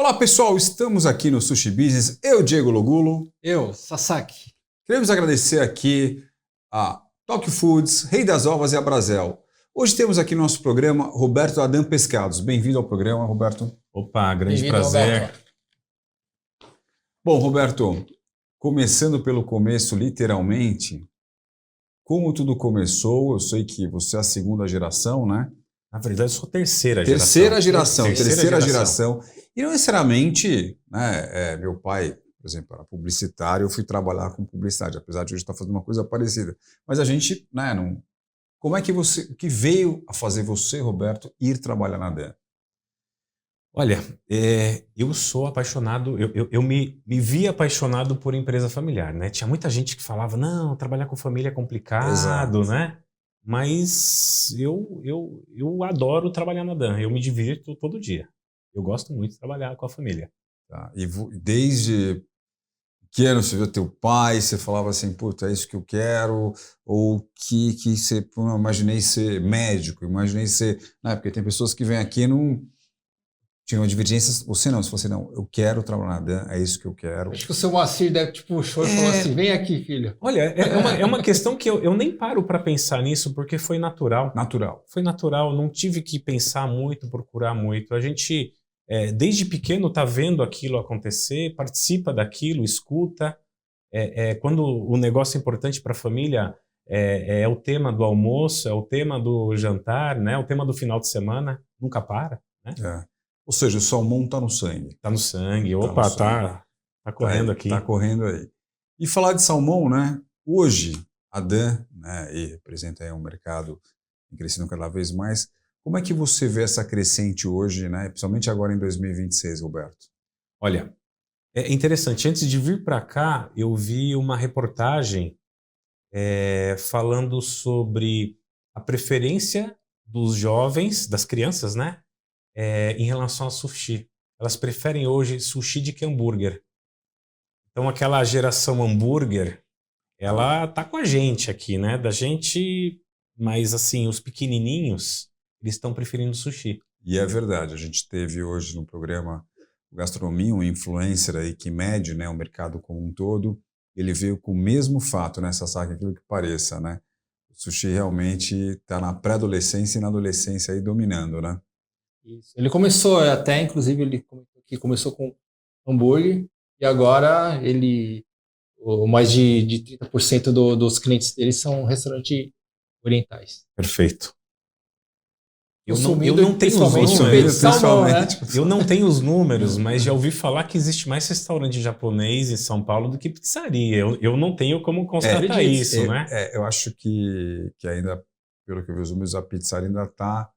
Olá pessoal, estamos aqui no Sushi Business, eu, Diego Logulo. Eu, Sasaki. Queremos agradecer aqui a Tokyo Foods, Rei das Ovas e a Brasel. Hoje temos aqui no nosso programa Roberto Adam Pescados. Bem-vindo ao programa, Roberto. Opa, grande prazer. Roberto. Bom, Roberto, começando pelo começo, literalmente, como tudo começou, eu sei que você é a segunda geração, né? Na verdade, eu sou terceira geração. E não necessariamente, né, meu pai, por exemplo, era publicitário, eu fui trabalhar com publicidade, apesar de hoje estar fazendo uma coisa parecida. Mas a gente, né, não... Como é que que veio a fazer você, Roberto, ir trabalhar na DEN? Olha, eu sou apaixonado, eu me vi apaixonado por empresa familiar, né? Tinha muita gente que falava, não, trabalhar com família é complicado, Exato. né? Mas eu adoro trabalhar na DEN, eu me divirto todo dia. Eu gosto muito de trabalhar com a família. Tá. E desde pequeno você viu teu pai, você falava assim, puta, é isso que eu quero, ou que você, pô, eu imaginei ser médico, imaginei ser... Né, porque tem pessoas que vêm aqui e não... Tinham divergências, você não, se você não, eu quero trabalhar na DEN, é isso que eu quero. Acho que o seu Moacir deve te puxou e falou assim, vem aqui, filho. Olha, é uma questão que eu nem paro para pensar nisso, porque foi natural. Foi natural, não tive que pensar muito, procurar muito. A gente, desde pequeno, está vendo aquilo acontecer, participa daquilo, escuta. Quando o negócio é importante para a família, é o tema do almoço, é o tema do jantar, né? É o tema do final de semana, nunca para, né? Ou seja, o salmão está no sangue. Está no sangue. Opa, tá correndo aqui. Está correndo aí. E falar de salmão, né? Hoje, a DEN, né, e representa aí um mercado crescendo cada vez mais. Como é que você vê essa crescente hoje, né? Principalmente agora em 2026, Roberto? Olha, é interessante. Antes de vir para cá, eu vi uma reportagem falando sobre a preferência dos jovens, das crianças, né? Em relação a sushi. Elas preferem hoje sushi de que hambúrguer. Então aquela geração hambúrguer, ela tá com a gente aqui, né? Da gente, mas assim, os pequenininhos, eles estão preferindo sushi. E é verdade, a gente teve hoje no programa Gastronomia um influencer aí que mede, né, o mercado como um todo. Ele veio com o mesmo fato, né, Sasaki, aquilo que pareça, né? O sushi realmente está na pré-adolescência e na adolescência aí dominando, né? Isso. Ele começou, até inclusive, ele começou com hambúrguer e agora mais de 30% dos clientes dele são restaurantes orientais. Perfeito. Eu não tenho os números, salmão, né? Eu não tenho os números, mas já ouvi falar que existe mais restaurante japonês em São Paulo do que pizzaria. Eu não tenho como constatar isso, né? Eu acho que ainda, pelo que eu vi os números, a pizzaria ainda está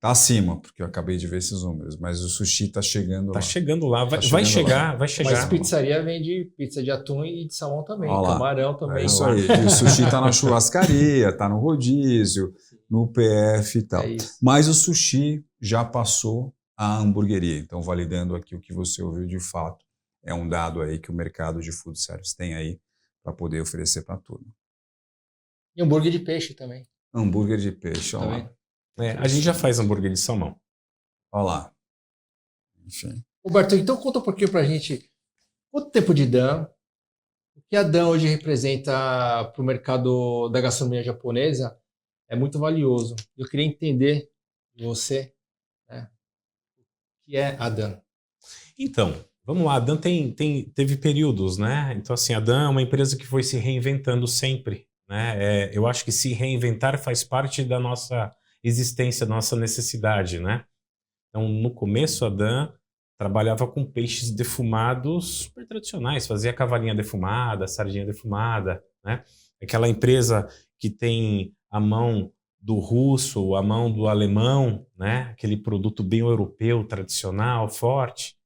acima, porque eu acabei de ver esses números, mas o sushi está chegando lá. Está chegando lá, vai chegar. Mas pizzaria vende pizza de atum e de salmão também, camarão também. É isso aí, e o sushi está na churrascaria, está no rodízio, no PF e tal. Mas o sushi já passou a hamburgueria, então validando aqui o que você ouviu de fato, é um dado aí que o mercado de food service tem aí para poder oferecer para tudo. E hambúrguer de peixe também. Hambúrguer de peixe, olha lá. A gente já faz hambúrguer de salmão. Olha lá. Enfim. Roberto, então conta um pouquinho pra gente quanto tempo de DEN, o que a DEN hoje representa para o mercado da gastronomia japonesa é muito valioso. Eu queria entender de você, né, o que é a DEN. Então, vamos lá, a DEN teve períodos, né? Então, assim, a DEN é uma empresa que foi se reinventando sempre, né? Eu acho que se reinventar faz parte da nossa existência, da nossa necessidade, né? Então, no começo, a DEN trabalhava com peixes defumados super tradicionais, fazia cavalinha defumada, sardinha defumada, né? Aquela empresa que tem a mão do russo, a mão do alemão, né? Aquele produto bem europeu, tradicional, forte.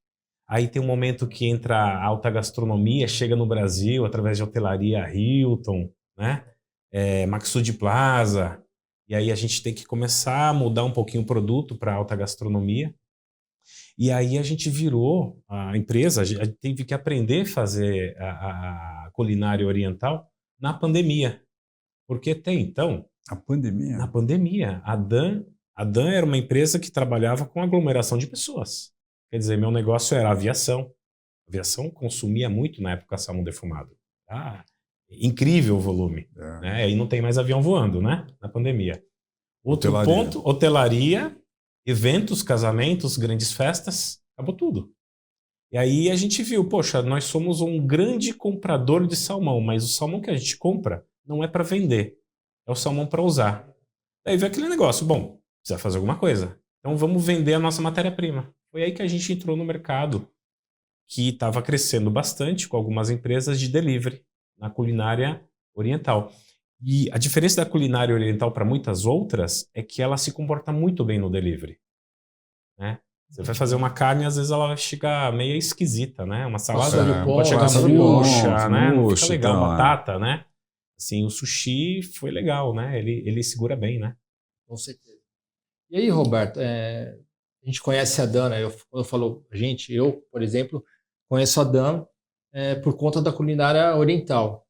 Aí tem um momento que entra a alta gastronomia, chega no Brasil através de hotelaria Hilton, né? Maxud Plaza. E aí a gente tem que começar a mudar um pouquinho o produto para alta gastronomia. E aí a gente virou a empresa, a gente teve que aprender a fazer a culinária oriental na pandemia. Porque até então... A pandemia? Na pandemia. A DEN era uma empresa que trabalhava com aglomeração de pessoas. Quer dizer, meu negócio era aviação. A aviação consumia muito na época salmão defumado. Incrível o volume. Né? E não tem mais avião voando, né? Na pandemia. Outro ponto, hotelaria, eventos, casamentos, grandes festas, acabou tudo. E aí a gente viu, poxa, nós somos um grande comprador de salmão, mas o salmão que a gente compra não é para vender, é o salmão para usar. Aí veio aquele negócio, bom, precisa fazer alguma coisa. Então vamos vender a nossa matéria-prima. Foi aí que a gente entrou no mercado, que estava crescendo bastante com algumas empresas de delivery na culinária oriental. E a diferença da culinária oriental para muitas outras é que ela se comporta muito bem no delivery. Né? Você vai fazer uma carne, às vezes ela vai ficar meio esquisita, né? Uma salada pode chegar murcha, né? Não fica legal, batata, né? Assim, o sushi foi legal, né? Ele segura bem, né? Com certeza. E aí, Roberto, a gente conhece a Dan, né? Eu falo, eu, por exemplo, conheço a Dan por conta da culinária oriental.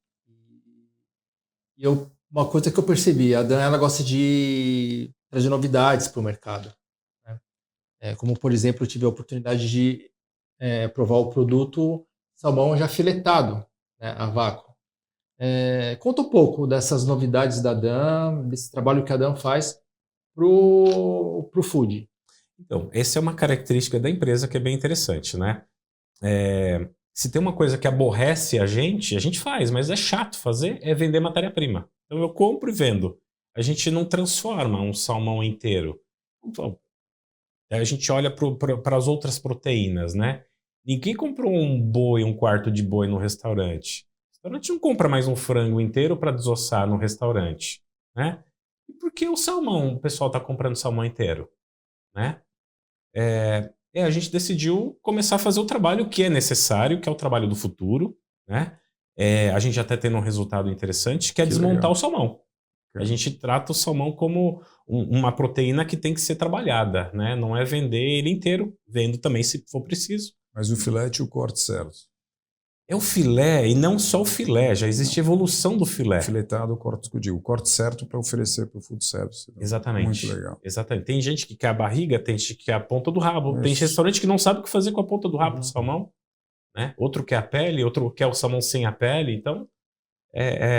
E uma coisa que eu percebi, a Dan, ela gosta de trazer novidades para o mercado. Né? Como, por exemplo, eu tive a oportunidade de provar o produto salmão já filetado, né, a vácuo. Conta um pouco dessas novidades da Dan, desse trabalho que a Dan faz pro food. Então, essa é uma característica da empresa que é bem interessante, né? Se tem uma coisa que aborrece a gente faz, mas é chato fazer, é vender matéria-prima. Então eu compro e vendo. A gente não transforma um salmão inteiro. Então, a gente olha para as outras proteínas, né? Ninguém comprou um boi, um quarto de boi no restaurante. O restaurante não compra mais um frango inteiro para desossar no restaurante, né? E por que o salmão? O pessoal está comprando salmão inteiro, né? A gente decidiu começar a fazer o trabalho que é necessário, que é o trabalho do futuro, né? A gente já está tendo um resultado interessante, que é desmontar o salmão. A gente trata o salmão como uma proteína que tem que ser trabalhada, né? Não é vender ele inteiro, vendo também se for preciso. Mas o filete e o corte certo. É o filé, e não só o filé, já existe evolução do filé. Filetado, o corte que eu digo. O corte certo para oferecer para o food service. Exatamente. Muito legal. Exatamente. Tem gente que quer a barriga, tem gente que quer a ponta do rabo. Tem restaurante que não sabe o que fazer com a ponta do rabo do salmão. Né? Outro quer a pele, outro quer o salmão sem a pele. Então,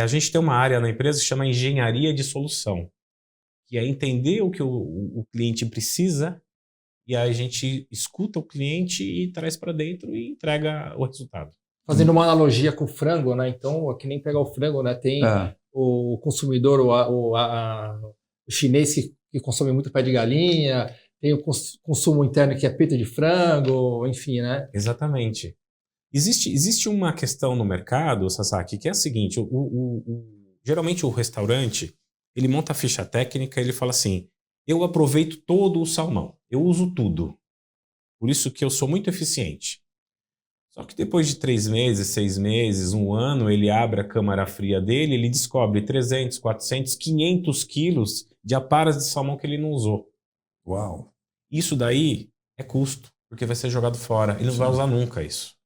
a gente tem uma área na empresa que chama engenharia de solução, que é entender o que o cliente precisa, e aí a gente escuta o cliente e traz para dentro e entrega o resultado. Fazendo uma analogia com o frango, né? Então, é que nem pegar o frango, né? Tem o consumidor, o chinês que consome muito pé de galinha, tem o consumo interno que é peito de frango, enfim, né? Exatamente. Existe uma questão no mercado, Sasaki, que é a seguinte, geralmente o restaurante, ele monta a ficha técnica e ele fala assim, eu aproveito todo o salmão, eu uso tudo, por isso que eu sou muito eficiente. Só que depois de 3 meses, 6 meses, 1 ano, ele abre a câmara fria dele, ele descobre 300, 400, 500 quilos de aparas de salmão que ele não usou. Uau! Isso daí é custo, porque vai ser jogado fora, ele não vai usar nunca isso.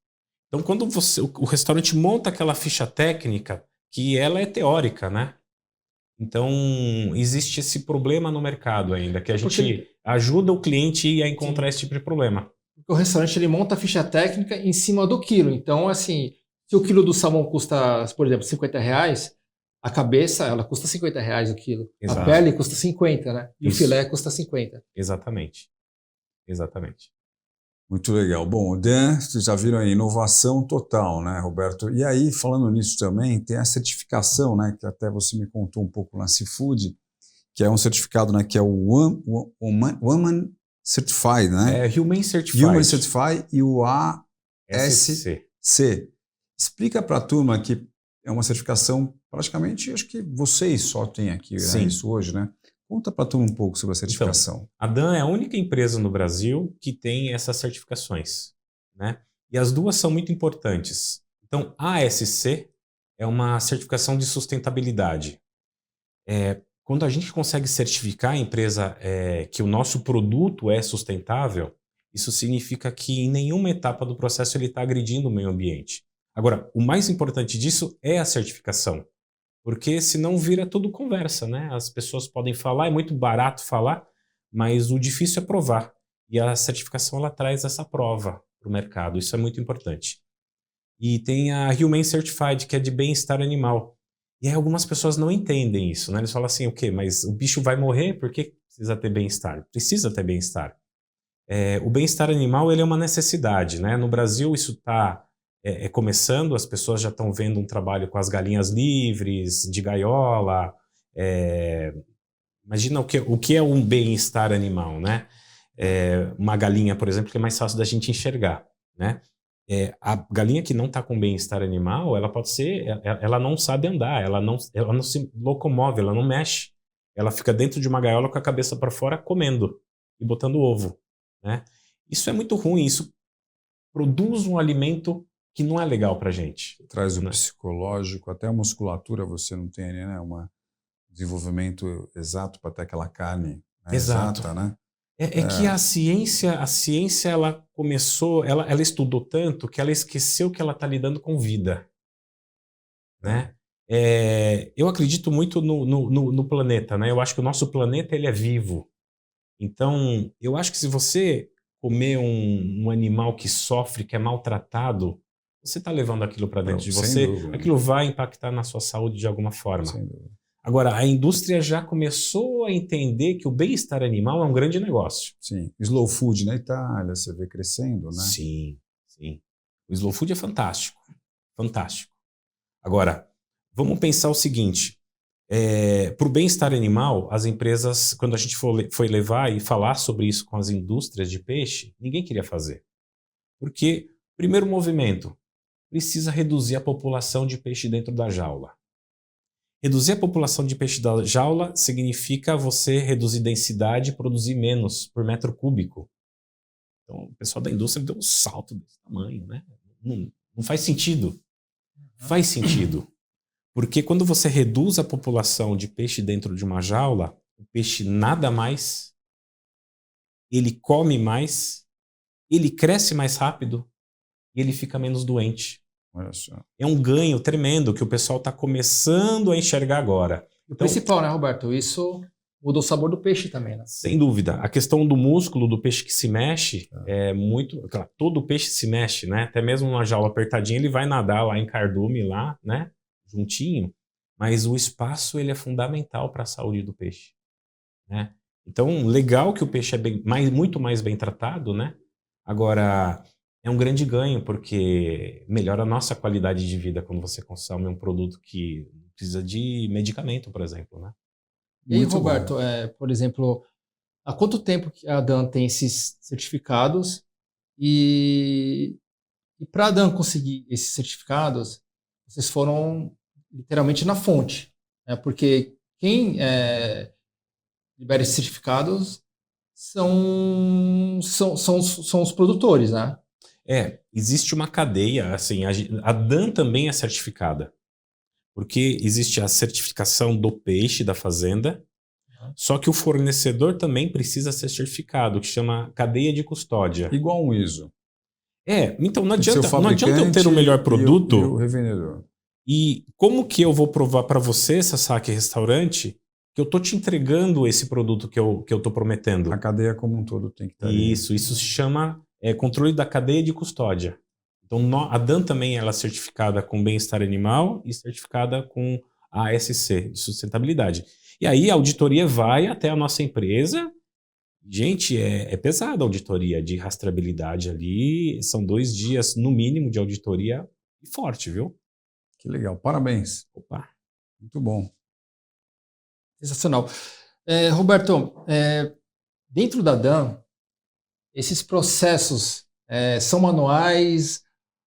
Então, quando o restaurante monta aquela ficha técnica, que ela é teórica, né? Então, existe esse problema no mercado ainda, que a gente ajuda o cliente a encontrar esse tipo de problema. Porque o restaurante ele monta a ficha técnica em cima do quilo. Então, assim, se o quilo do salmão custa, por exemplo, R$50, a cabeça ela custa R$50 o quilo. Exato. A pele custa 50, né? E o filé custa 50. Exatamente. Muito legal. Bom, o Dan, vocês já viram aí, inovação total, né, Roberto? E aí, falando nisso também, tem a certificação, né, que até você me contou um pouco na Seafood, que é um certificado, né, que é o Woman Certified, né? Humane Certified. Humane Certified e o ASC. Explica para a turma que é uma certificação, praticamente, acho que vocês só têm aqui né, isso hoje, né? Conta para a turma um pouco sobre a certificação. Então, a Dan é a única empresa no Brasil que tem essas certificações, né? E as duas são muito importantes. Então, a ASC é uma certificação de sustentabilidade. Quando a gente consegue certificar a empresa que o nosso produto é sustentável, isso significa que em nenhuma etapa do processo ele está agredindo o meio ambiente. Agora, o mais importante disso é a certificação, porque senão vira tudo conversa, né? As pessoas podem falar, é muito barato falar, mas o difícil é provar. E a certificação ela traz essa prova para o mercado, isso é muito importante. E tem a Humane Certified, que é de bem-estar animal. E aí algumas pessoas não entendem isso, né? Eles falam assim, o quê? Mas o bicho vai morrer, por que precisa ter bem-estar? Precisa ter bem-estar. O bem-estar animal ele é uma necessidade, né? No Brasil isso está começando, as pessoas já estão vendo um trabalho com as galinhas livres, de gaiola. Imagina o que é um bem-estar animal, né? Uma galinha, por exemplo, que é mais fácil da gente enxergar, né? A galinha que não está com bem-estar animal, ela pode ser, ela não sabe andar, ela não se locomove, ela não mexe. Ela fica dentro de uma gaiola com a cabeça para fora comendo e botando ovo, né? Isso é muito ruim, isso produz um alimento que não é legal para a gente. Traz o né? psicológico, até a musculatura você não tem, né? Um desenvolvimento exato para ter aquela carne, né? Exato. Exata, né? Que a ciência ela começou, ela estudou tanto que ela esqueceu que ela está lidando com vida, né? Eu acredito muito no planeta, né? Eu acho que o nosso planeta ele é vivo. Então, eu acho que se você comer um animal que sofre, que é maltratado, você está levando aquilo para dentro de você, dúvida. Aquilo vai impactar na sua saúde de alguma forma. Sem dúvida. Agora, a indústria já começou a entender que o bem-estar animal é um grande negócio. Sim. Slow food na Itália, você vê crescendo, né? Sim, sim. O slow food é fantástico. Fantástico. Agora, vamos pensar o seguinte. Para o bem-estar animal, as empresas, quando a gente foi levar e falar sobre isso com as indústrias de peixe, ninguém queria fazer. Porque, primeiro movimento, precisa reduzir a população de peixe dentro da jaula. Reduzir a população de peixe da jaula significa você reduzir densidade e produzir menos por metro cúbico. Então, o pessoal da indústria deu um salto desse tamanho, né? Não faz sentido. Faz sentido. Porque quando você reduz a população de peixe dentro de uma jaula, o peixe nada mais, ele come mais, ele cresce mais rápido e ele fica menos doente. Olha só. É um ganho tremendo que o pessoal está começando a enxergar agora. O principal, né, Roberto? Isso muda o sabor do peixe também, né? Sem dúvida. A questão do músculo do peixe que se mexe é muito... Claro, todo peixe se mexe, né? Até mesmo numa jaula apertadinha, ele vai nadar lá em cardume, lá, né? Juntinho. Mas o espaço ele é fundamental para a saúde do peixe, né? Então, legal que o peixe é muito mais bem tratado, né? Agora... É um grande ganho, porque melhora a nossa qualidade de vida quando você consome um produto que precisa de medicamento, por exemplo, né? E aí, Roberto, por exemplo, há quanto tempo que a Dan tem esses certificados? E para a Dan conseguir esses certificados, vocês foram literalmente na fonte, né? Porque quem libera esses certificados são os produtores, né? Existe uma cadeia, assim, a Dan também é certificada, porque existe a certificação do peixe da fazenda, só que o fornecedor também precisa ser certificado, que chama cadeia de custódia. Igual um ISO. Então não adianta eu ter o melhor produto e o revendedor. E como que eu vou provar para você, Sasaki Restaurante, que eu tô te entregando esse produto que eu tô prometendo? A cadeia como um todo tem que estar ali. Isso se chama controle da cadeia de custódia. Então, a Dan também ela é certificada com bem-estar animal e certificada com a ASC, de sustentabilidade. E aí a auditoria vai até a nossa empresa. Gente, é pesada a auditoria de rastreabilidade ali. São 2 dias, no mínimo, de auditoria forte, viu? Que legal. Parabéns. Opa. Muito bom. Sensacional. Roberto, dentro da Dan, esses processos são manuais?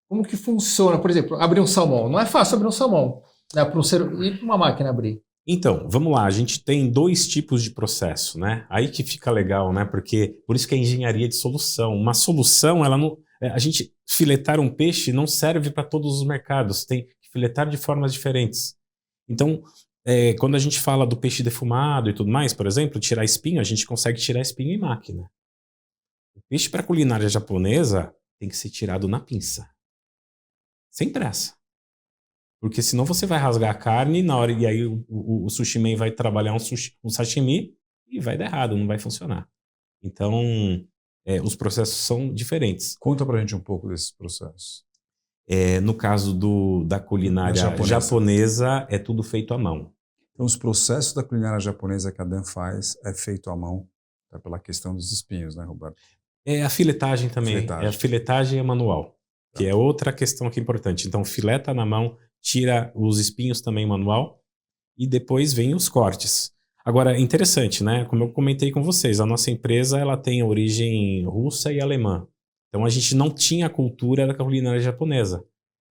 Como que funciona? Por exemplo, abrir um salmão. Não é fácil abrir um salmão, né? E para uma máquina abrir. Então, vamos lá. A gente tem 2 tipos de processo, né? Aí que fica legal, né? Porque por isso que é engenharia de solução. Uma solução, ela não... A gente filetar um peixe não serve para todos os mercados. Tem que filetar de formas diferentes. Então, quando a gente fala do peixe defumado e tudo mais, por exemplo, tirar espinho, a gente consegue tirar espinho em máquina. O peixe para culinária japonesa tem que ser tirado na pinça. Sem pressa. Porque senão você vai rasgar a carne na hora, e aí o sushi man vai trabalhar um sashimi e vai dar errado, não vai funcionar. Então, os processos são diferentes. Conta pra gente um pouco desses processos. No caso da culinária japonesa, é tudo feito à mão. Então, os processos da culinária japonesa que a Dan faz é feito à mão, tá? Pela questão dos espinhos, né, Roberto? A filetagem também. A filetagem é manual, que é outra questão aqui importante. Então, fileta na mão, tira os espinhos também manual e depois vem os cortes. Agora, é interessante, né? Como eu comentei com vocês, a nossa empresa ela tem origem russa e alemã. Então, a gente não tinha a cultura da culinária japonesa.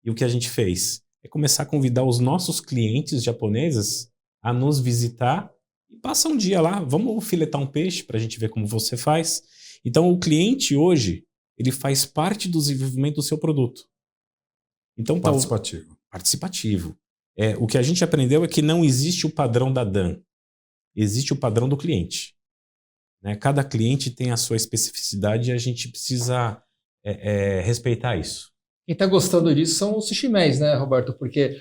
E o que a gente fez? É começar a convidar os nossos clientes japoneses a nos visitar e passa um dia lá, vamos filetar um peixe para a gente ver como você faz. Então, o cliente hoje, ele faz parte do desenvolvimento do seu produto. Então, participativo. O que a gente aprendeu é que não existe o padrão da Dan, existe o padrão do cliente. Né? Cada cliente tem a sua especificidade e a gente precisa respeitar isso. Quem está gostando disso são os sushimens, né, Roberto? Porque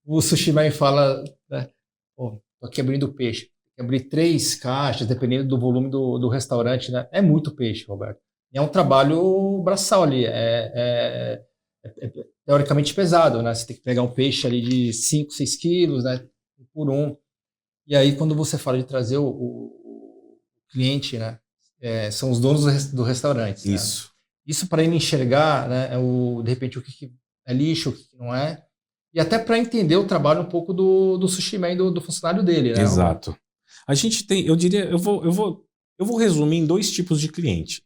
o sushimen fala, né, tô aqui abrindo peixe. Abrir 3 caixas, dependendo do volume do restaurante, né? É muito peixe, Roberto. É um trabalho braçal ali, é teoricamente pesado, né? Você tem que pegar um peixe ali de 5, 6 quilos, né? Por um. E aí, quando você fala de trazer o cliente, né? São os donos do restaurante. Isso. Né? Isso para ele enxergar, né? De repente, o que é lixo, o que não é. E até para entender o trabalho um pouco do sushi man, do funcionário dele, né? Exato. A gente tem, eu diria, eu vou resumir em 2 tipos de cliente.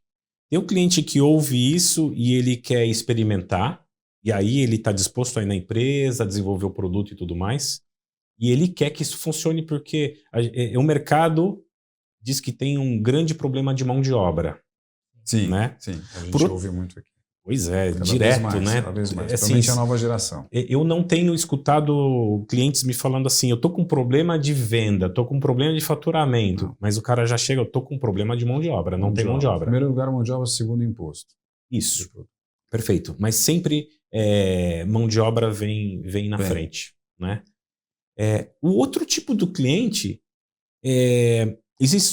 Tem o cliente que ouve isso e ele quer experimentar, e aí ele está disposto a ir na empresa, desenvolver o produto e tudo mais, e ele quer que isso funcione porque o mercado diz que tem um grande problema de mão de obra. Sim, né? Sim. A gente ouve muito aqui. Pois é, direto, né? Cada vez mais, principalmente a nova geração. Eu não tenho escutado clientes me falando assim, eu tô com problema de venda, tô com problema de faturamento, não. Mas o cara já chega, eu tô com problema de mão de obra, não tem mão de obra. Primeiro lugar, mão de obra, segundo imposto. Isso, perfeito. Mas sempre mão de obra vem na frente, né? O outro tipo do cliente, existe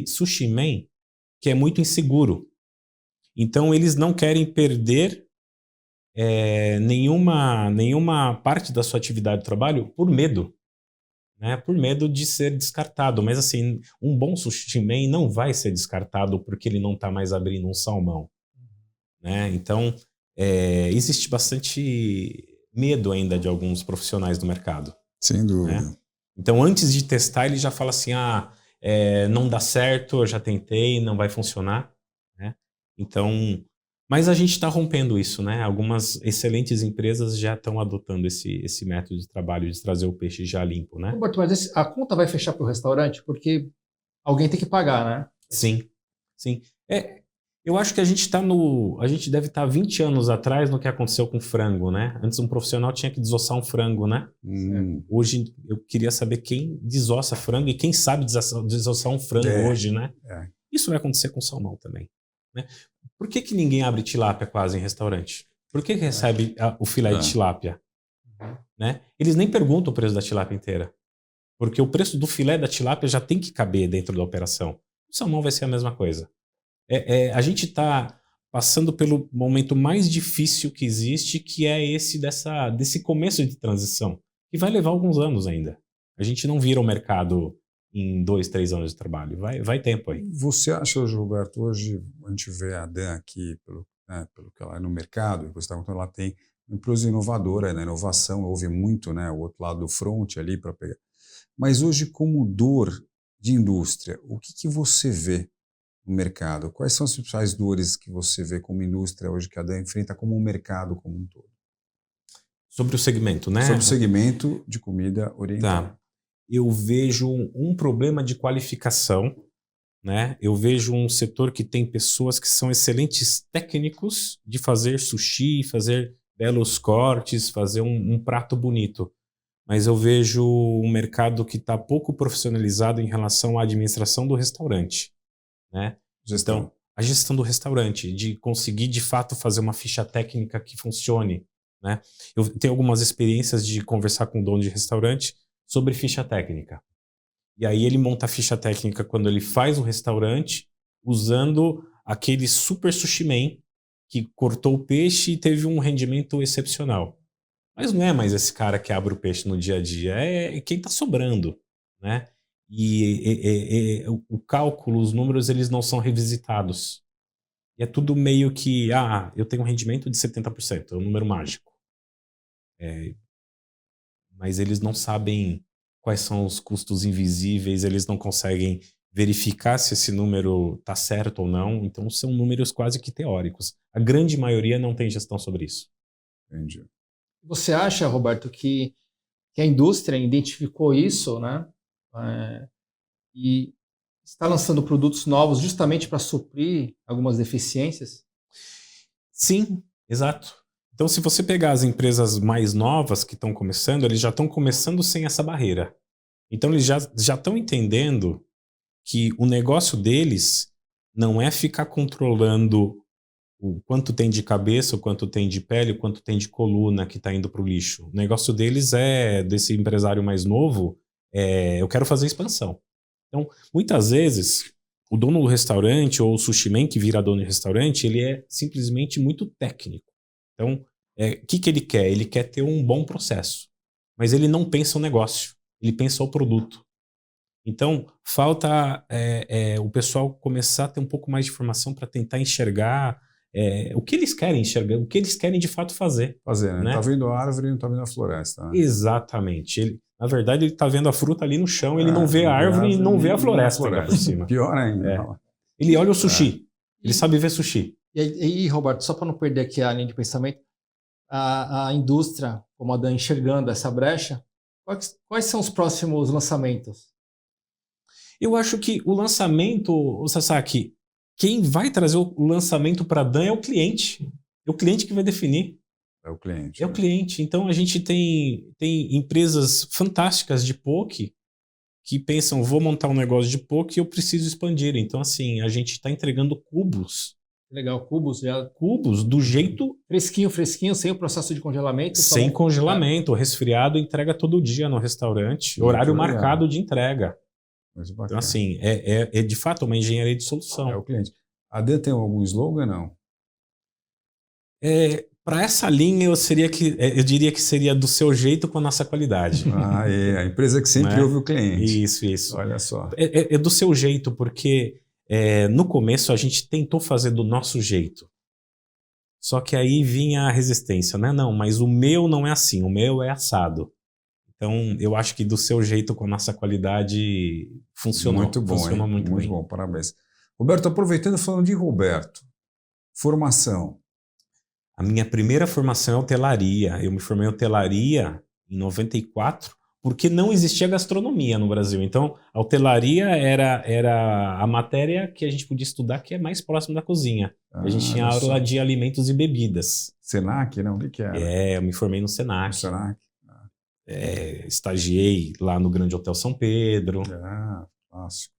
sushi man que é muito inseguro. Então, eles não querem perder nenhuma parte da sua atividade de trabalho por medo. Né? Por medo de ser descartado. Mas, assim, um bom sushi man não vai ser descartado porque ele não está mais abrindo um salmão. Né? Então, existe bastante medo ainda de alguns profissionais do mercado. Sem dúvida. Né? Então, antes de testar, ele já fala assim, não dá certo, eu já tentei, não vai funcionar, né? Então, mas a gente está rompendo isso, né? Algumas excelentes empresas já estão adotando esse método de trabalho de trazer o peixe já limpo, né? Roberto, mas a conta vai fechar para o restaurante porque alguém tem que pagar, né? Sim. Eu acho que a gente deve estar 20 anos atrás no que aconteceu com frango, né? Antes um profissional tinha que desossar um frango, né? Hoje eu queria saber quem desossa frango e quem sabe desossar um frango hoje, né? Isso vai acontecer com salmão também, né? Por que ninguém abre tilápia quase em restaurante? Por que recebe o filé de tilápia? Né? Eles nem perguntam o preço da tilápia inteira. Porque o preço do filé da tilápia já tem que caber dentro da operação. O salmão vai ser a mesma coisa. A gente está passando pelo momento mais difícil que existe, que é desse começo de transição, que vai levar alguns anos ainda. A gente não vira o mercado em 2, 3 anos de trabalho. Vai tempo aí. Você acha, Roberto, hoje a gente vê a Dan aqui, pelo que ela é no mercado, você está contando, ela tem uma empresa inovadora, na inovação, houve muito, né, o outro lado do front ali para pegar. Mas hoje, como dor de indústria, o que você vê no mercado? Quais são as principais dores que você vê como indústria hoje que a Dan enfrenta como um mercado como um todo? Sobre o segmento, né? Sobre o segmento de comida oriental. Tá. Eu vejo um problema de qualificação, né? Eu vejo um setor que tem pessoas que são excelentes técnicos de fazer sushi, fazer belos cortes, fazer um prato bonito. Mas eu vejo um mercado que está pouco profissionalizado em relação à administração do restaurante. Né? Então, a gestão do restaurante, de conseguir de fato fazer uma ficha técnica que funcione. Né? Eu tenho algumas experiências de conversar com o dono de restaurante sobre ficha técnica. E aí ele monta a ficha técnica quando ele faz o restaurante usando aquele super sushi man que cortou o peixe e teve um rendimento excepcional. Mas não é mais esse cara que abre o peixe no dia a dia, é quem está sobrando, né? E o cálculo, os números, eles não são revisitados. E é tudo meio que, eu tenho um rendimento de 70%, é um número mágico. Mas eles não sabem quais são os custos invisíveis, eles não conseguem verificar se esse número está certo ou não, então são números quase que teóricos. A grande maioria não tem gestão sobre isso. Entendi. Você acha, Roberto, que a indústria identificou isso, né? E está lançando produtos novos justamente para suprir algumas deficiências? Sim, exato. Então, se você pegar as empresas mais novas que estão começando, eles já estão começando sem essa barreira. Então, eles já estão entendendo que o negócio deles não é ficar controlando o quanto tem de cabeça, o quanto tem de pele, o quanto tem de coluna que está indo para o lixo. O negócio deles desse empresário mais novo, eu quero fazer expansão. Então, muitas vezes, o dono do restaurante ou o sushi man que vira dono de restaurante, ele é simplesmente muito técnico. Então, o que ele quer? Ele quer ter um bom processo. Mas ele não pensa o negócio, ele pensa o produto. Então, falta o pessoal começar a ter um pouco mais de informação para tentar enxergar o que eles querem enxergar, o que eles querem de fato fazer. Né? Tá vendo a árvore e não tá vendo a floresta. Né? Exatamente. Na verdade, ele tá vendo a fruta ali no chão, ele não vê a árvore e não vê a floresta ainda por cima. Pior ainda. Ele olha o sushi, ele sabe ver sushi. E aí, Roberto, só para não perder aqui a linha de pensamento, a indústria, como a Dan, enxergando essa brecha, quais são os próximos lançamentos? Eu acho que o lançamento, Sasaki, quem vai trazer o lançamento para a Dan é o cliente. É o cliente que vai definir. É o cliente. É o cliente. Então a gente tem empresas fantásticas de poke que pensam, vou montar um negócio de poke e eu preciso expandir. Então assim, a gente está entregando cubos. Legal, cubos já. Cubos do jeito... Fresquinho, sem o processo de congelamento. Sem congelamento, resfriado, entrega todo dia no restaurante. Horário marcado de entrega. Então assim, é de fato uma engenharia de solução. É o cliente. A Dan tem algum slogan, não? Para essa linha, eu diria que seria do seu jeito com a nossa qualidade. A empresa que sempre ouve o cliente. Isso. Olha só. É do seu jeito, porque no começo a gente tentou fazer do nosso jeito. Só que aí vinha a resistência, né? Não, mas o meu não é assim, o meu é assado. Então, eu acho que do seu jeito com a nossa qualidade funcionou. Muito bom, funcionou muito bem. Bom, parabéns. Roberto, aproveitando, falando de Roberto, formação. A minha primeira formação é hotelaria. Eu me formei em hotelaria em 94, porque não existia gastronomia no Brasil. Então, a hotelaria era a matéria que a gente podia estudar que é mais próximo da cozinha. A gente tinha aula de alimentos e bebidas. Senac, não? O que era? Eu me formei no Senac. No Senac. Estagiei lá no Grande Hotel São Pedro. Fácil.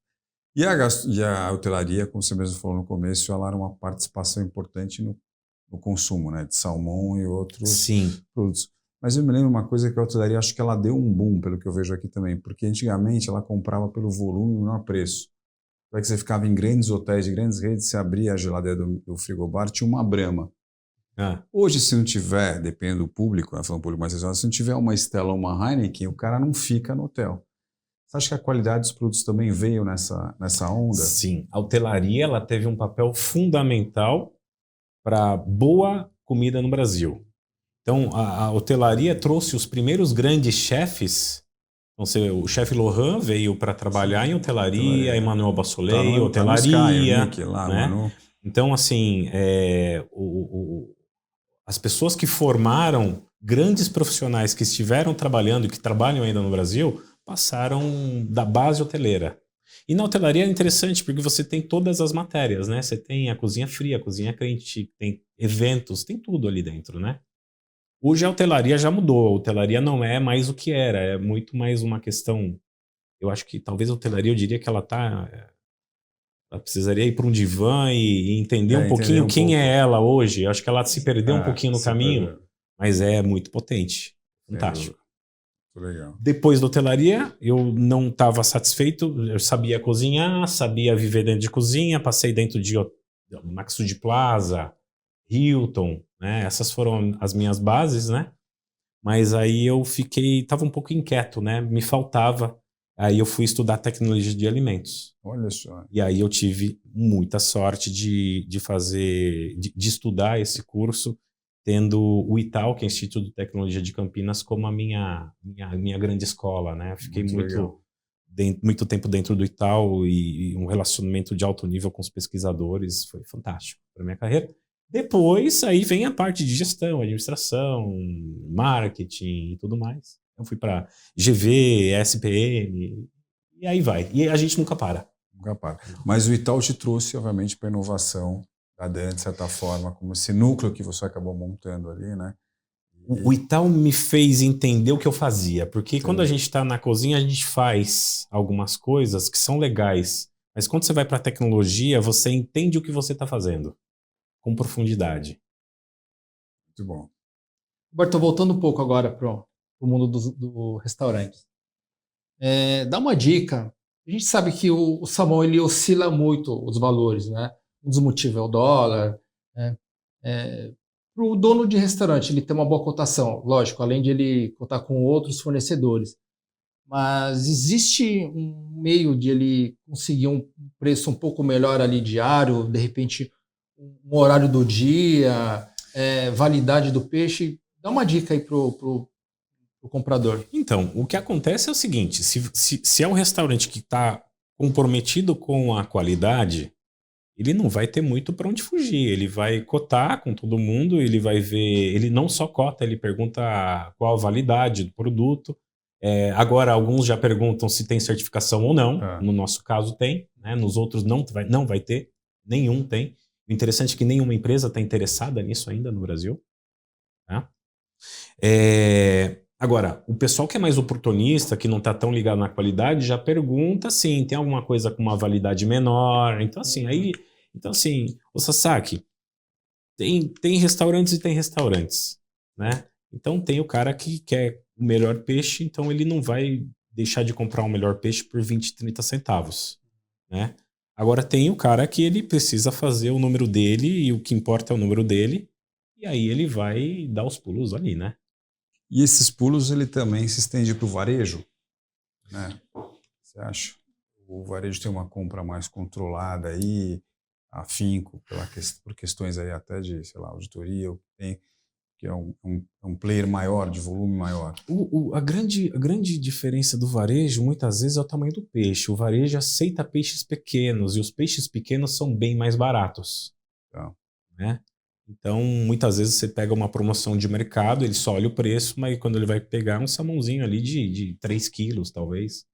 E a hotelaria, como você mesmo falou no começo, ela era uma participação importante no consumo, né? De salmão e outros produtos. Mas eu me lembro uma coisa que a hotelaria, acho que ela deu um boom, pelo que eu vejo aqui também, porque antigamente ela comprava pelo volume e não preço. Então, que você ficava em grandes hotéis, de grandes redes, você abria a geladeira do frigobar, tinha uma Brahma. Hoje, se não tiver, depende do público, né, falando público mais regional, se não tiver uma Stella ou uma Heineken, o cara não fica no hotel. Você acha que a qualidade dos produtos também veio nessa onda? Sim, a hotelaria ela teve um papel fundamental para boa comida no Brasil. Então, a hotelaria trouxe os primeiros grandes chefes. Então, o chefe Lohan veio para trabalhar em hotelaria, Emmanuel Bassolet, hotelaria. Né? Então, assim, as pessoas que formaram grandes profissionais que estiveram trabalhando e que trabalham ainda no Brasil passaram da base hoteleira. E na hotelaria é interessante porque você tem todas as matérias, né? Você tem a cozinha fria, a cozinha quente, tem eventos, tem tudo ali dentro, né? Hoje a hotelaria já mudou, a hotelaria não é mais o que era, é muito mais uma questão... Eu acho que talvez a hotelaria, eu diria que ela precisaria ir para um divã e entender um pouquinho quem é ela hoje. Eu acho que ela se perdeu um pouquinho no caminho, mas é muito potente. Fantástico. Muito legal. Depois da hotelaria, eu não estava satisfeito. Eu sabia cozinhar, sabia viver dentro de cozinha, passei dentro de Maxud Plaza, Hilton, né? Essas foram as minhas bases, né? Mas aí eu estava um pouco inquieto, né? Me faltava. Aí eu fui estudar tecnologia de alimentos. Olha só. E aí eu tive muita sorte de estudar esse curso, tendo o ITAL, que é o Instituto de Tecnologia de Campinas, como a minha grande escola, né? Fiquei muito tempo dentro do ITAL e um relacionamento de alto nível com os pesquisadores. Foi fantástico para minha carreira. Depois, aí vem a parte de gestão, administração, marketing e tudo mais. Eu fui para GV, SPM, e aí vai. E a gente nunca para. Nunca para. Mas o Itaú te trouxe, obviamente, para a inovação da Dan, de certa forma, como esse núcleo que você acabou montando ali, né? O Itaú me fez entender o que eu fazia, porque quando a gente está na cozinha, a gente faz algumas coisas que são legais, mas quando você vai para a tecnologia, você entende o que você está fazendo, com profundidade. Muito bom. Roberto, voltando um pouco agora para o mundo do restaurante. Dá uma dica. A gente sabe que o salmão ele oscila muito os valores, né? Um dos motivos é o dólar, né? Para o dono de restaurante, ele tem uma boa cotação, lógico, além de ele cotar com outros fornecedores. Mas existe um meio de ele conseguir um preço um pouco melhor ali diário, de repente um horário do dia, validade do peixe. Dá uma dica aí pro comprador. Então, o que acontece é o seguinte, se é um restaurante que está comprometido com a qualidade, ele não vai ter muito para onde fugir. Ele vai cotar com todo mundo, ele vai ver... Ele não só cota, ele pergunta qual a validade do produto. Agora, alguns já perguntam se tem certificação ou não. No nosso caso, tem. Né? Nos outros, não vai ter. Nenhum tem. O interessante é que nenhuma empresa está interessada nisso ainda no Brasil. Tá? Agora, o pessoal que é mais oportunista, que não está tão ligado na qualidade, já pergunta, assim, tem alguma coisa com uma validade menor? Então, assim, o Sasaki, tem restaurantes e tem restaurantes, né? Então, tem o cara que quer o melhor peixe, então ele não vai deixar de comprar o melhor peixe por 20, 30 centavos, né? Agora, tem o cara que ele precisa fazer o número dele e o que importa é o número dele, e aí ele vai dar os pulos ali, né? E esses pulos, ele também se estende para o varejo, né? Você acha? O varejo tem uma compra mais controlada aí, afinco, por questões aí até de, sei lá, auditoria, que é um player maior, de volume maior. A grande diferença do varejo, muitas vezes, é o tamanho do peixe. O varejo aceita peixes pequenos, e os peixes pequenos são bem mais baratos. Tá. Né? Então, muitas vezes você pega uma promoção de mercado, ele só olha o preço, mas quando ele vai pegar um salmãozinho ali de 3 quilos, talvez.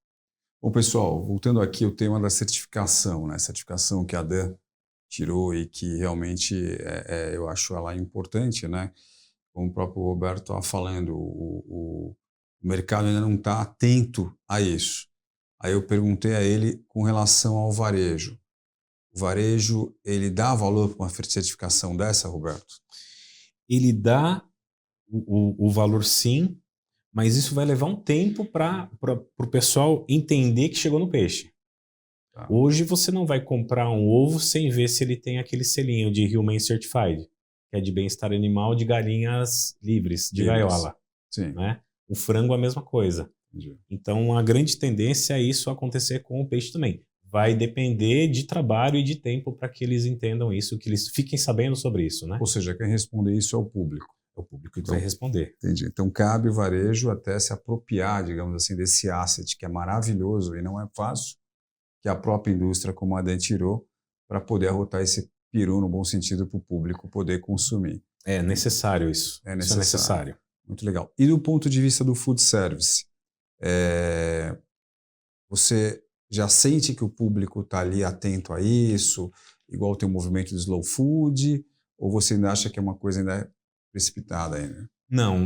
Bom, pessoal, voltando aqui ao tema da certificação, né? Certificação que a Dan tirou e que realmente eu acho ela importante, né? Como o próprio Roberto estava falando, o mercado ainda não está atento a isso. Aí eu perguntei a ele com relação ao varejo. O varejo, ele dá valor para uma certificação dessa, Roberto? Ele dá o valor, sim, mas isso vai levar um tempo para o pessoal entender que chegou no peixe. Tá. Hoje você não vai comprar um ovo sem ver se ele tem aquele selinho de Humane Certified, que é de bem-estar animal de galinhas livres, de gaiola. Sim. Né? O frango é a mesma coisa. Entendi. Então a grande tendência é isso acontecer com o peixe também. Vai depender de trabalho e de tempo para que eles entendam isso, que eles fiquem sabendo sobre isso, né? Ou seja, quem responder isso é o público. É o público que vai responder. Entendi. Então cabe o varejo até se apropriar, digamos assim, desse asset que é maravilhoso e não é fácil, que a própria indústria, como a Dan tirou, para poder arrotar esse peru, no bom sentido, para o público poder consumir. É necessário isso. É necessário. Isso é necessário. Muito legal. E do ponto de vista do food service, você já sente que o público está ali atento a isso, igual tem o movimento do slow food, ou você ainda acha que é uma coisa ainda precipitada ainda? Não.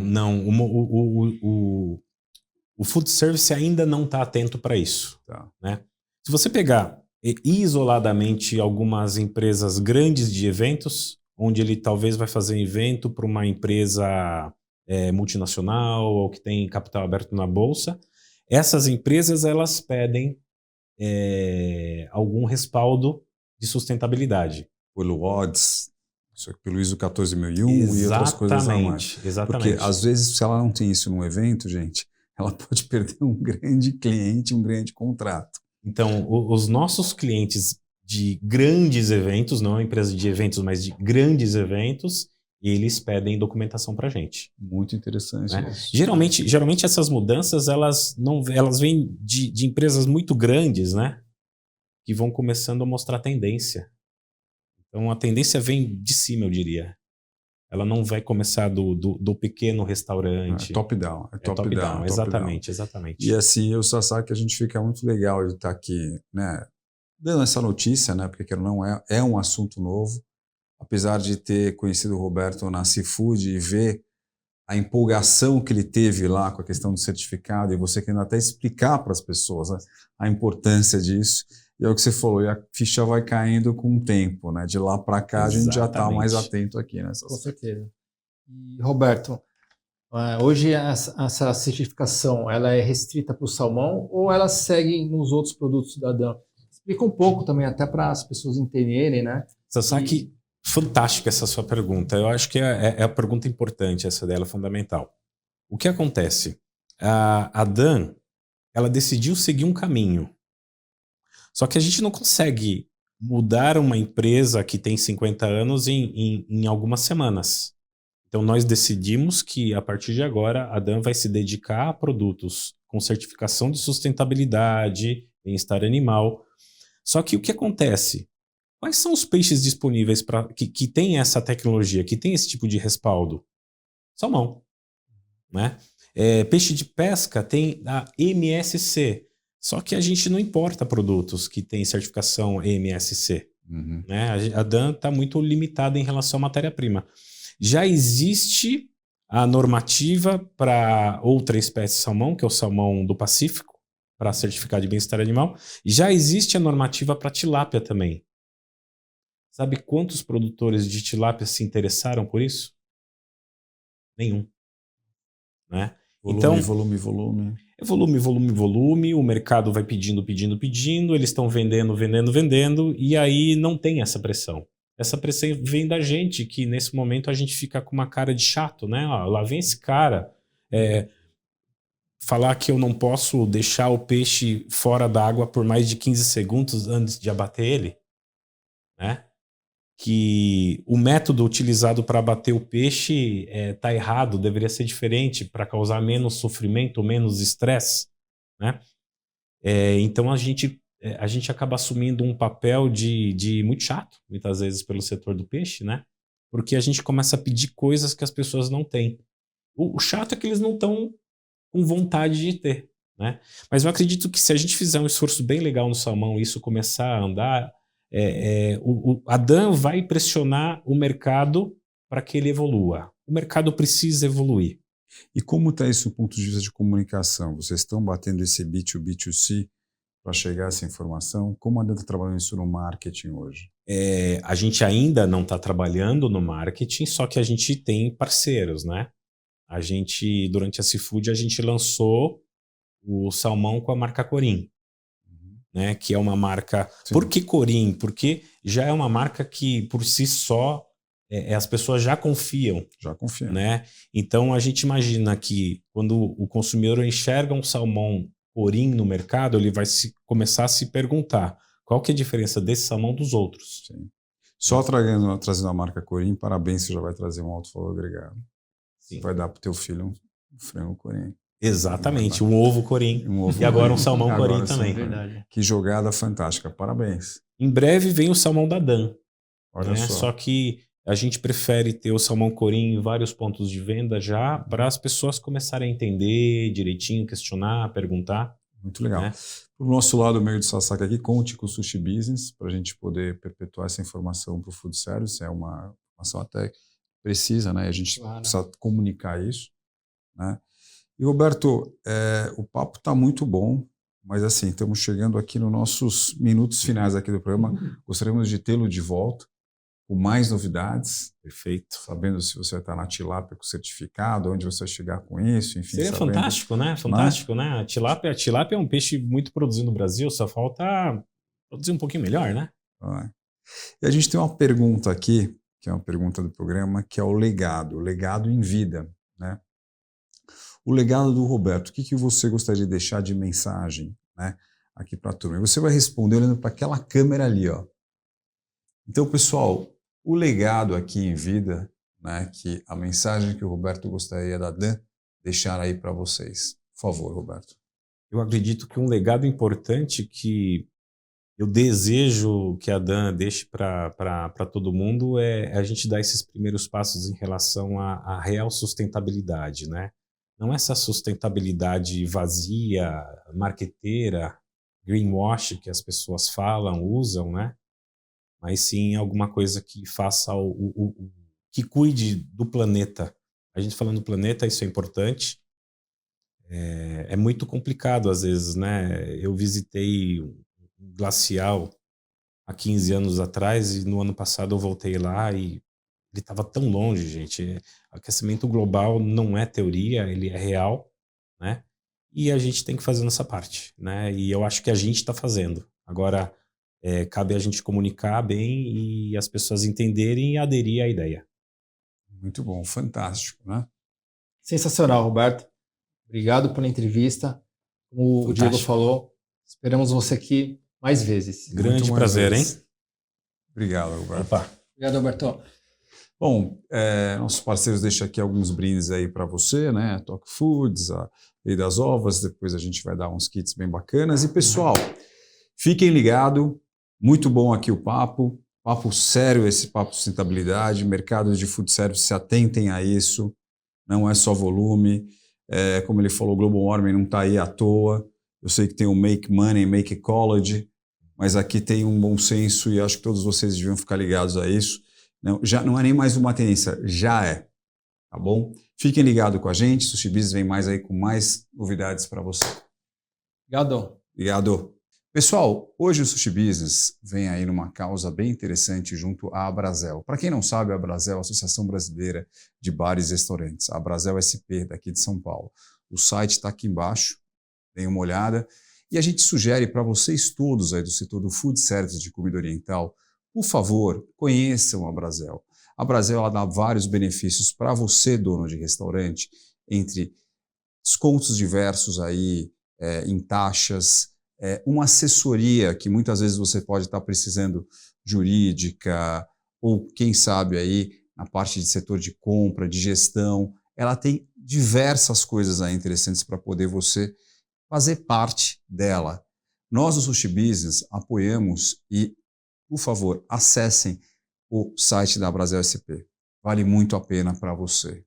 O food service ainda não está atento para isso. Tá. Né? Se você pegar isoladamente algumas empresas grandes de eventos, onde ele talvez vai fazer evento para uma empresa multinacional ou que tem capital aberto na bolsa, essas empresas elas pedem algum respaldo de sustentabilidade. Pelo odds, pelo ISO 14001 e outras coisas a mais. Exatamente. Porque às vezes, se ela não tem isso num evento, gente, ela pode perder um grande cliente, um grande contrato. Então, os nossos clientes de grandes eventos, não é uma empresa de eventos, mas de grandes eventos, eles pedem documentação para a gente. Muito interessante. Né? Geralmente essas mudanças elas vêm de empresas muito grandes, né? Que vão começando a mostrar tendência. Então a tendência vem de cima, eu diria. Ela não vai começar do pequeno restaurante. É top-down. É top-down. Exatamente. E assim, eu só sei que a gente fica muito legal de estar aqui, né? Dando essa notícia, né? Porque não é um assunto novo. Apesar de ter conhecido o Roberto na Seafood e ver a empolgação que ele teve lá com a questão do certificado, e você querendo até explicar para as pessoas, né, a importância disso. E é o que você falou, e a ficha vai caindo com o tempo, né? De lá para cá a gente já está mais atento aqui nessas. Com certeza. E, Roberto, hoje essa certificação ela é restrita para o salmão ou ela segue nos outros produtos da DAN? Explica um pouco também, até para as pessoas entenderem, né? Você sabe que fantástica essa sua pergunta. Eu acho que é a pergunta importante, essa dela, fundamental. O que acontece? A DAN, ela decidiu seguir um caminho. Só que a gente não consegue mudar uma empresa que tem 50 anos em algumas semanas. Então nós decidimos que a partir de agora a DAN vai se dedicar a produtos com certificação de sustentabilidade, bem-estar animal. Só que o que acontece? Quais são os peixes disponíveis que têm essa tecnologia, que tem esse tipo de respaldo? Salmão. Né? Peixe de pesca tem a MSC, só que a gente não importa produtos que têm certificação MSC. Uhum. Né? A DAN está muito limitada em relação à matéria-prima. Já existe a normativa para outra espécie de salmão, que é o salmão do Pacífico, para certificar de bem-estar animal. Já existe a normativa para tilápia também. Sabe quantos produtores de tilápia se interessaram por isso? Nenhum. Né? Volume. É volume. O mercado vai pedindo. Eles estão vendendo. E aí não tem essa pressão. Essa pressão vem da gente, que nesse momento a gente fica com uma cara de chato, né? Lá vem esse cara falar que eu não posso deixar o peixe fora d'água por mais de 15 segundos antes de abater ele, né? Que o método utilizado para abater o peixe está errado, deveria ser diferente para causar menos sofrimento, menos estresse, né? Então a gente acaba assumindo um papel de muito chato, muitas vezes, pelo setor do peixe, né? Porque a gente começa a pedir coisas que as pessoas não têm. O chato é que eles não estão com vontade de ter, né? Mas eu acredito que se a gente fizer um esforço bem legal no salmão e isso começar a andar, a DAN vai pressionar o mercado para que ele evolua. O mercado precisa evoluir. E como está isso do ponto de vista de comunicação? Vocês estão batendo esse B2B2C para chegar a essa informação? Como a DAN está trabalhando isso no marketing hoje? A gente ainda não está trabalhando no marketing, só que a gente tem parceiros, né? A gente, durante a Seafood, a gente lançou o salmão com a marca Corim. Né, que é uma marca... Sim. Por que Corim? Porque já é uma marca que, por si só, as pessoas já confiam. Né? Então, a gente imagina que quando o consumidor enxerga um salmão Corim no mercado, ele vai começar a se perguntar qual que é a diferença desse salmão dos outros. Sim. Só trazendo a marca Corim, parabéns, você já vai trazer um alto valor agregado. Sim. Vai dar para o teu filho um frango Corim. Exatamente, um ovo Corim. E agora um salmão Corim também. Verdade. Que jogada fantástica, parabéns. Em breve vem o salmão da DAN. Olha só. Só que a gente prefere ter o salmão Corim em vários pontos de venda já para as pessoas começarem a entender direitinho, questionar, perguntar. Muito legal. Né? Pro nosso lado, meio de Sasaki aqui, conte com o Sushi Business para a gente poder perpetuar essa informação para o Food Service. É uma informação até precisa, né? A gente precisa comunicar isso, né? E, Roberto, o papo está muito bom, mas assim, estamos chegando aqui nos nossos minutos finais aqui do programa. Gostaríamos de tê-lo de volta com mais novidades, Perfeito. sabendo se você vai estar na tilápia com certificado, onde você vai chegar com isso, enfim. Seria sabendo, fantástico, né? Fantástico, né? A tilápia é um peixe muito produzido no Brasil, só falta produzir um pouquinho melhor, né? E a gente tem uma pergunta aqui, que é uma pergunta do programa, que é o legado em vida, né? O legado do Roberto, o que você gostaria de deixar de mensagem, né, aqui para a turma? E você vai responder olhando para aquela câmera ali, ó. Então, pessoal, o legado aqui em vida, né, que a mensagem que o Roberto gostaria da Dan deixar aí para vocês. Por favor, Roberto. Eu acredito que um legado importante que eu desejo que a Dan deixe para todo mundo é a gente dar esses primeiros passos em relação à real sustentabilidade, né? Não essa sustentabilidade vazia, marqueteira, greenwash que as pessoas falam, usam, né? Mas sim alguma coisa que faça que cuide do planeta. A gente falando do planeta, isso é importante. É muito complicado às vezes, né? Eu visitei um glacial há 15 anos atrás e no ano passado eu voltei lá e ele estava tão longe, gente. Aquecimento global não é teoria, ele é real, né? E a gente tem que fazer nossa parte, né? E eu acho que a gente está fazendo. Agora, cabe a gente comunicar bem e as pessoas entenderem e aderir à ideia. Muito bom, fantástico, né? Sensacional, Roberto. Obrigado pela entrevista. Como o Diego falou, esperamos você aqui mais vezes. Grande prazer, hein? Obrigado, Roberto. Opa. Obrigado, Roberto. Bom, nossos parceiros deixam aqui alguns brindes aí para você, né? Talk Foods, a Lei das Ovas, depois a gente vai dar uns kits bem bacanas. E pessoal, fiquem ligados, muito bom aqui o papo sério esse papo de sustentabilidade, mercados de food service se atentem a isso, não é só volume, como ele falou, o Global Warming não está aí à toa, eu sei que tem o Make Money, Make Ecology, mas aqui tem um bom senso e acho que todos vocês deviam ficar ligados a isso. Não, já não é nem mais uma tendência, já é, tá bom? Fiquem ligados com a gente, Sushi Business vem mais aí com mais novidades para você. Obrigado. Pessoal, hoje o Sushi Business vem aí numa causa bem interessante junto à Abrazel. Para quem não sabe, a Abrazel é a Associação Brasileira de Bares e Restaurantes, a Abrazel SP daqui de São Paulo. O site está aqui embaixo, deem uma olhada. E a gente sugere para vocês todos aí do setor do food service de comida oriental, por favor, conheçam a Abrazel. A Abrazel ela dá vários benefícios para você, dono de restaurante, entre descontos diversos aí em taxas, uma assessoria que muitas vezes você pode estar precisando jurídica ou quem sabe aí na parte de setor de compra, de gestão. Ela tem diversas coisas aí interessantes para poder você fazer parte dela. Nós, do Sushi Business, apoiamos e, por favor, acessem o site da Abrazel SP. Vale muito a pena para você.